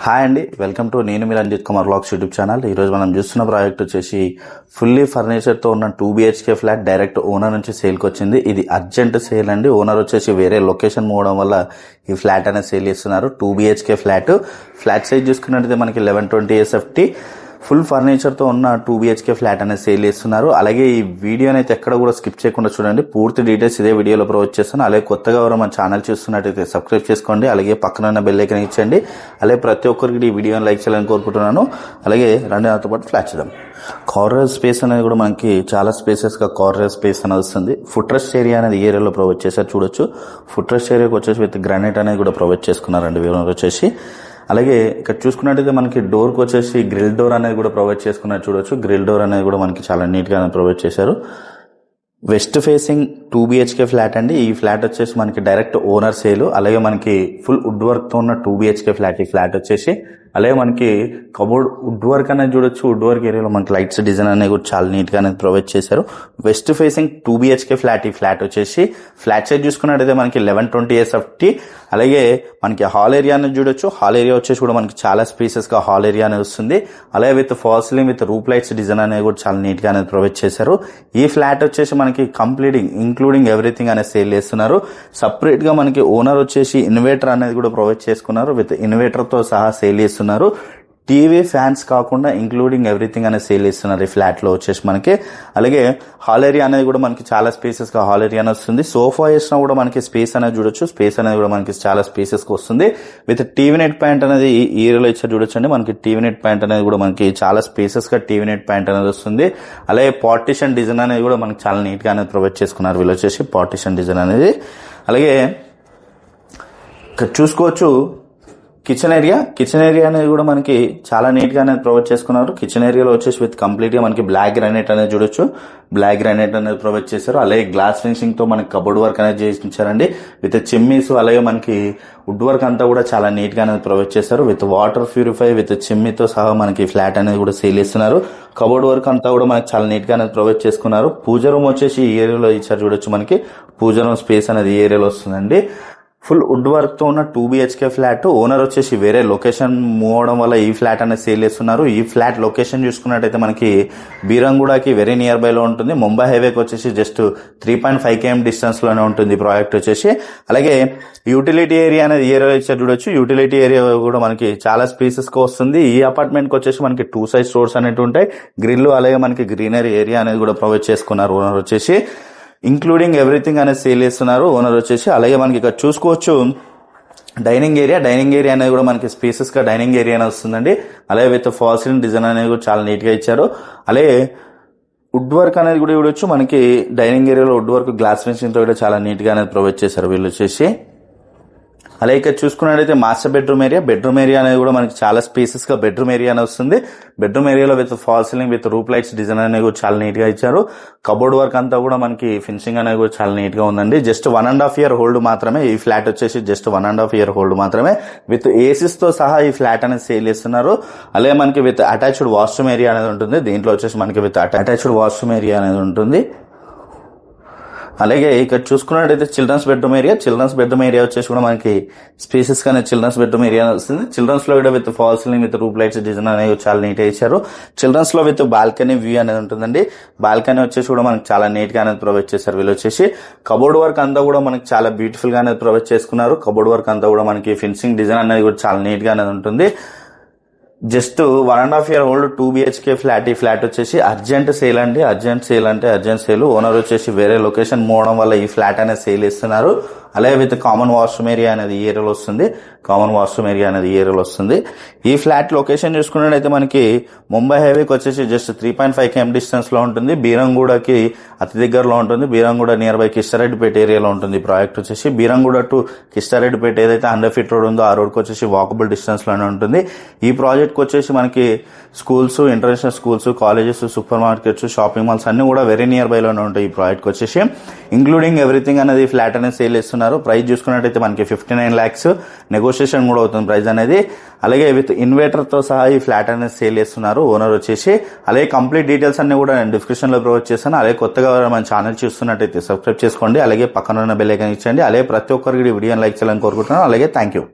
Hi అండి, welcome to నేను మీ Ranjith Kumar vlogs YouTube channel. ఈరోజు మనం చూస్తున్న ప్రాజెక్ట్ వచ్చేసి ఫుల్లీ ఫర్నిచర్తో ఉన్న 2 BHK ఫ్లాట్ డైరెక్ట్ ఓనర్ నుంచి సేల్కి వచ్చింది. ఇది అర్జెంట్ సేల్ అండి. ఓనర్ వచ్చేసి వేరే లొకేషన్ మూవడం వల్ల ఈ ఫ్లాట్ అనేది సేల్ చేస్తున్నారు. 2 BHK ఫ్లాట్ సైజ్ చూసుకున్నట్టయితే మనకి 1120 SFT ఫుల్ ఫర్నిచర్తో ఉన్న 2 BHK ఫ్లాట్ అనేది సేల్ చేస్తున్నారు. అలాగే ఈ వీడియోని అయితే ఎక్కడ కూడా స్కిప్ చేయకుండా చూడండి. పూర్తి డీటెయిల్స్ ఇదే వీడియోలో ప్రొవైడ్ చేస్తాను. అలాగే కొత్తగా ఎవరైనా మన ఛానల్ చూస్తున్నట్టయితే సబ్స్క్రైబ్ చేసుకోండి. అలాగే పక్కన ఉన్న బెల్ ఐకాన్ ఇచ్చండి. అలాగే ప్రతి ఒక్కరికి ఈ వీడియోని లైక్ చేయాలని కోరుకుంటున్నాను. అలాగే రండి నాతో పాటు ఫ్లాట్ చేద్దాం. కార్నర్ స్పేస్ అనేది కూడా మనకి చాలా స్పేసెస్గా కార్నర్ స్పేస్ అనేది వస్తుంది. ఫుట్ రెస్ట్ ఏరియా అనేది ఏరియాలో ప్రొవైడ్ చేశారు. చూడొచ్చు, ఫుట్ రెస్ట్ ఏరియాకి వచ్చేసి విత్ గ్రానైట్ అనేది కూడా ప్రొవైడ్ చేసుకున్నారండి వీళ్ళని వచ్చేసి. అలాగే ఇక్కడ చూసుకున్నట్టయితే మనకి డోర్కి వచ్చేసి గ్రిల్ డోర్ అనేది కూడా ప్రొవైడ్ చేసుకున్నారు. చూడొచ్చు, గ్రిల్ డోర్ అనేది కూడా మనకి చాలా నీట్గా ప్రొవైడ్ చేశారు. వెస్ట్ ఫేసింగ్ 2 BHK ఫ్లాట్ అండి. ఈ ఫ్లాట్ వచ్చేసి మనకి డైరెక్ట్ ఓనర్ సేల్. అలాగే మనకి ఫుల్ వుడ్ వర్క్ తో ఉన్న 2 BHK ఫ్లాట్ ఈ ఫ్లాట్ వచ్చేసి. అలాగే మనకి కబోర్డ్ వుడ్ వర్క్ అనేది చూడొచ్చు. వుడ్ వర్క్ ఏరియాలో మనకి లైట్స్ డిజైన్ అనేది కూడా చాలా నీట్ గా అనేది ప్రొవైడ్ చేశారు. వెస్ట్ ఫేసింగ్ 2 BHK ఫ్లాట్ ఈ ఫ్లాట్ వచ్చేసి. ఫ్లాట్ సైజ్ చూసుకున్నట్టయితే మనకి 1120 SFT. అలాగే మనకి హాల్ ఏరియా అనేది చూడొచ్చు. హాల్ ఏరియా వచ్చేసి కూడా మనకి చాలా స్పేసెస్ గా హాల్ ఏరియా అనేది వస్తుంది. అలాగే with fall ceiling with roof lights design అనేది కూడా చాలా నీట్ గా అనేది ప్రొవైడ్ చేశారు. ఈ ఫ్లాట్ వచ్చేసి మనకి కంప్లీటింగ్ ఇంక్లూడింగ్ ఎవ్రీథింగ్ అనేది సేల్ చేస్తున్నారు. సపరేట్ గా మనకి ఓనర్ వచ్చేసి ఇన్వర్టర్ అనేది కూడా ప్రొవైడ్ చేసుకున్నారు. విత్ ఇన్వర్టర్ తో సహా సేల్ చేస్తున్నారు. టీవీ ఫ్యాన్స్ కాకుండా ఇంక్లూడింగ్ ఎవ్రీథింగ్ అనేది సేల్ చేస్తున్నారు ఈ ఫ్లాట్ లో వచ్చేసి మనకి. అలాగే హాల్ ఏరియా అనేది కూడా మనకి చాలా స్పేసెస్ గా హాల్ ఏరియా అనేది వస్తుంది. సోఫా వేసినా కూడా మనకి స్పేస్ అనేది చూడొచ్చు. స్పేస్ అనేది కూడా మనకి చాలా స్పేసెస్ కి వస్తుంది. విత్ టీవీ నెట్ ప్యాంట్ అనేది ఈ ఏరియాలో ఇచ్చారు చూడొచ్చండి. మనకి టీవీ నెట్ ప్యాంట్ అనేది కూడా మనకి చాలా స్పేసెస్ గా టీవీ నెట్ ప్యాంట్ అనేది వస్తుంది. అలాగే పార్టిషన్ డిజైన్ అనేది కూడా మనకి చాలా నీట్ గా అనేది ప్రొవైడ్ చేసుకున్నారు వీళ్ళు వచ్చేసి పార్టిషన్ డిజైన్ అనేది. అలాగే ఇక్కడ చూసుకోవచ్చు కిచెన్ ఏరియా అనేది కూడా మనకి చాలా నీట్ గా అనేది ప్రొవైడ్ చేసుకున్నారు. కిచెన్ ఏరియాలో వచ్చేసి విత్ కంప్లీట్ గా మనకి బ్లాక్ గ్రానైట్ అనేది చూడొచ్చు. బ్లాక్ గ్రానైట్ అనేది ప్రొవైడ్ చేశారు. అలాగే గ్లాస్ ఫినిషింగ్ తో మనకి కబోర్డ్ వర్క్ అనేది చేయించారండి. విత్ చిమ్మీస్ అలాగే మనకి వుడ్ వర్క్ అంతా కూడా చాలా నీట్ గా అనేది ప్రొవైడ్ చేశారు. విత్ వాటర్ ప్యూరిఫై విత్ చిమ్మీతో సహా మనకి ఫ్లాట్ అనేది కూడా సేల్ చేస్తున్నారు. కబోర్డ్ వర్క్ అంతా కూడా మనకి చాలా నీట్ గా అనేది ప్రొవైడ్ చేసుకున్నారు. పూజ రూమ్ వచ్చేసి ఈ ఏరియాలో ఇచ్చారు చూడొచ్చు. మనకి పూజ రూమ్ స్పేస్ అనేది ఈ ఏరియాలో వస్తుందండి. ఫుల్ వుడ్ వర్క్ తో ఉన్న 2 BHK ఫ్లాట్. ఓనర్ వచ్చేసి వేరే లొకేషన్ మూవ్ అవడం వల్ల ఈ ఫ్లాట్ అనేది సేల్ చేస్తున్నారు. ఈ ఫ్లాట్ లొకేషన్ చూసుకున్నట్టయితే మనకి బీరంగూడకి వెరీ నియర్ బై లో ఉంటుంది. ముంబై హైవేకి వచ్చేసి జస్ట్ 3.5 km డిస్టెన్స్ లోనే ఉంటుంది ఈ ప్రాజెక్ట్ వచ్చేసి. అలాగే యూటిలిటీ ఏరియా అనేది ఏరియా ఇచ్చారు చూడొచ్చు. యూటిలిటీ ఏరియా కూడా మనకి చాలా స్పేసెస్ కి వస్తుంది. ఈ అపార్ట్మెంట్ కి వచ్చేసి మనకి 2 సైడ్ స్టోర్స్ అనేవి ఉంటాయి. గ్రిల్ అలాగే మనకి గ్రీనరీ ఏరియా అనేది కూడా ప్రొవైడ్ చేసుకున్నారు ఓనర్ వచ్చేసి. ఇంక్లూడింగ్ ఎవ్రీథింగ్ అనేది సేల్ చేస్తున్నారు ఓనర్ వచ్చేసి. అలాగే మనకి ఇక్కడ చూసుకోవచ్చు డైనింగ్ ఏరియా అనేది కూడా మనకి స్పేసెస్ గా డైనింగ్ ఏరియా అనేది వస్తుందండి. అలాగే విత్ ఫాల్ సీలింగ్ డిజైన్ అనేది కూడా చాలా నీట్ గా ఇచ్చారు. అలాగే వుడ్ వర్క్ అనేది కూడా చూడొచ్చు. మనకి డైనింగ్ ఏరియాలో వుడ్ వర్క్ గ్లాస్ ఫినిషింగ్ తో కూడా చాలా నీట్ గా అనేది ప్రొవైడ్ చేశారు వీళ్ళు వచ్చేసి. అలాగే ఇక్కడ చూసుకున్నట్టయితే మాస్టర్ బెడ్రూమ్ ఏరియా అనేది కూడా మనకి చాలా స్పేసెస్ గా బెడ్రూమ్ ఏరియా అనేది వస్తుంది. బెడ్రూమ్ ఏరియాలో with fall ceiling with roof lights design అనేది కూడా చాలా నీట్ గా ఇచ్చారు. కబోర్డ్ వర్క్ అంతా కూడా మనకి ఫినిషింగ్ అనేది కూడా చాలా నీట్ గా ఉందండి. జస్ట్ 1.5 year హోల్డ్ మాత్రమే ఈ ఫ్లాట్ వచ్చేసి. జస్ట్ 1.5 year హోల్డ్ మాత్రమే. విత్ ఏసీస్ తో సహా ఈ ఫ్లాట్ అనేది సేల్ చేస్తున్నారు. అలాగే మనకి విత్ అటాచ్డ్ వాష్రూమ్ ఏరియా అనేది ఉంటుంది. దీంట్లో వచ్చేసి మనకి విత్ అటాచ్డ్ వాష్రూమ్ ఏరియా అనేది ఉంటుంది. అలాగే ఇక్కడ చూసుకున్నట్టయితే చిల్డ్రన్స్ బెడ్రూమ్ ఏరియా వచ్చేసి కూడా మనకి స్పేసెస్ గానే చిల్డ్రన్స్ బెడ్రూమ్ ఏరియా వస్తుంది. చిల్డ్రన్స్ లో కూడా with fall ceiling with roof lights design అనేది చాలా నీట్ గా ఇచ్చారు. చిల్డ్రన్స్ లో విత్ బాల్కనీ వ్యూ అనేది ఉంటుందండి. బాల్కనీ వచ్చేసి కూడా మనకి చాలా నీట్ గా అనేది ప్రొవైడ్ చేశారు వీళ్ళు వచ్చేసి. కబోర్డ్ వర్క్ అంతా కూడా మనకి చాలా బ్యూటిఫుల్ గా అనేది ప్రొవైడ్ చేసుకున్నారు. కబోర్డ్ వర్క్ అంతా కూడా మనకి ఫినిషింగ్ డిజైన్ అనేది కూడా చాలా నీట్ గా అనేది ఉంటుంది. Just 1.5 year old 2 BHK flat. ఈ ఫ్లాట్ వచ్చేసి అర్జెంట్ సేల్ అండి. Urgent sale. ఓనర్ వచ్చేసి వేరే లొకేషన్ మూవ్ అవడం వల్ల ఈ ఫ్లాట్ అనేది సేల్ ఇస్తున్నారు. అలాగే విత్ కామన్ వాష్రూమ్ ఏరియా అనేది ఈ ఏరియాలో వస్తుంది. ఈ ఫ్లాట్ లొకేషన్ చూసుకున్నట్టయితే మనకి ముంబై హైవేకి వచ్చేసి జస్ట్ 3.5 km డిస్టెన్స్ లో ఉంటుంది. బీరంగూడకి అతి దగ్గరలో ఉంటుంది. బీరంగూడ నియర్ బై కిష్టారెడ్డిపేట ఏరియాలో ఉంటుంది ఈ ప్రాజెక్ట్ వచ్చేసి. బీరంగూడ టు కిష్టారెడ్డిపేట ఏదైతే 100 feet రోడ్ ఉందో ఆ రోడ్ కి వచ్చేసి వాకబుల్ డిస్టెన్స్ లోనే ఉంటుంది. ఈ ప్రాజెక్ట్ కి వచ్చేసి మనకి schools, international schools, colleges, super markets, shopping malls అన్ని కూడా వెరీ నియర్ బై లోనే ఉంటాయి ఈ ప్రాజెక్ట్ కి వచ్చేసి. ఇంక్లూడింగ్ ఎవ్రీథింగ్ అనేది ఫ్లాట్ అనేది సేల్ చేస్తున్నారు. ప్రైస్ చూసుకున్నట్టయితే మనకి 59 lakhs నెగోషియేషన్ కూడా అవుతుంది ప్రైస్ అనేది. అలాగే విత్ ఇన్వర్టర్ తో సహా ఈ ఫ్లాట్ అనేది సేల్ చేస్తున్నారు ఓనర్ వచ్చేసి. అలాగే కంప్లీట్ డీటెయిల్స్ అన్ని కూడా నేను డిస్క్రిప్షన్ లో ప్రొవైడ్ చేస్తాను. అలాగే కొత్తగా మన ఛానల్ చూస్తున్నట్టయితే సబ్స్క్రైబ్ చేసుకోండి. అలాగే పక్కన ఉన్న బెల్ ఐకాన్ ఇచ్చండి. అలాగే ప్రతి ఒక్కరికి వీడియోని లైక్ చేయాలని కోరుకుంటున్నాను. అలాగే థ్యాంక్ యూ.